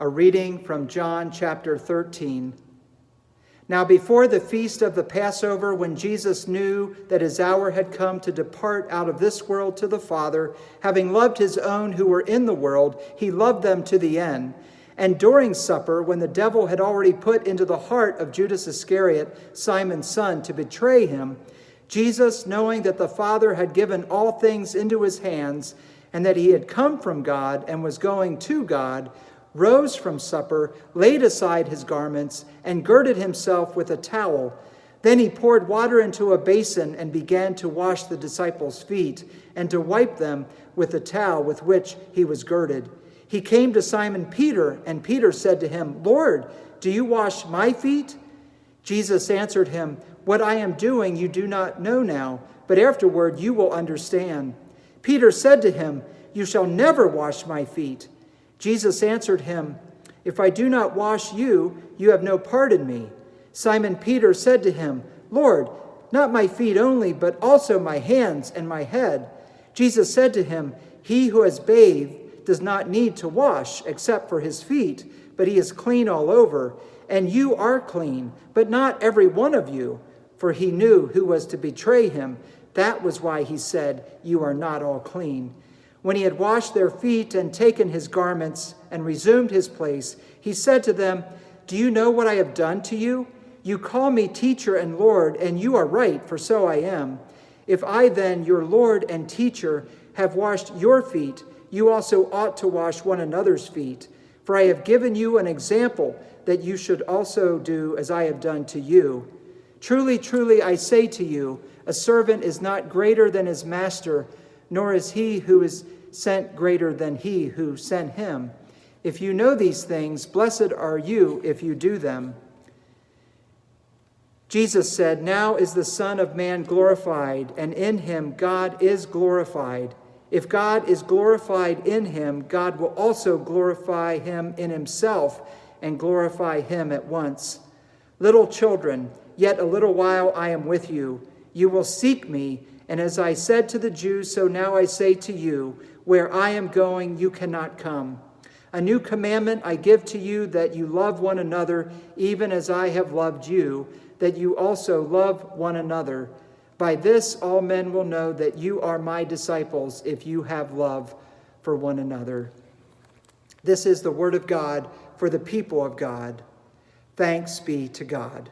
A reading from John chapter 13. Now before the feast of the Passover, when Jesus knew that his hour had come to depart out of this world to the Father, having loved his own who were in the world, he loved them to the end. And during supper, when the devil had already put into the heart of Judas Iscariot, Simon's son, to betray him, Jesus, knowing that the Father had given all things into his hands, and that he had come from God and was going to God, rose from supper, laid aside his garments, and girded himself with a towel. Then he poured water into a basin and began to wash the disciples' feet and to wipe them with the towel with which he was girded. He came to Simon Peter, and Peter said to him, "Lord, do you wash my feet?" Jesus answered him, "What I am doing you do not know now, but afterward you will understand." Peter said to him, "You shall never wash my feet." Jesus answered him, "If I do not wash you, you have no part in me." Simon Peter said to him, "Lord, not my feet only, but also my hands and my head." Jesus said to him, "He who has bathed does not need to wash except for his feet, but he is clean all over. And you are clean, but not every one of you." For he knew who was to betray him. That was why he said, "You are not all clean." When he had washed their feet and taken his garments and resumed his place, he said to them, "Do you know what I have done to you? You call me teacher and Lord, and you are right, for so I am. If I then, your Lord and teacher, have washed your feet, you also ought to wash one another's feet. For I have given you an example that you should also do as I have done to you. Truly, truly, I say to you, a servant is not greater than his master, nor is he who is sent greater than he who sent him. If you know these things, blessed are you if you do them." Jesus said, "Now is the Son of Man glorified, and in him God is glorified. If God is glorified in him, God will also glorify him in himself and glorify him at once. Little children, yet a little while I am with you. You will seek me, and as I said to the Jews, so now I say to you, where I am going, you cannot come. A new commandment I give to you, that you love one another, even as I have loved you, that you also love one another. By this all men will know that you are my disciples, if you have love for one another." This is the word of God for the people of God. Thanks be to God.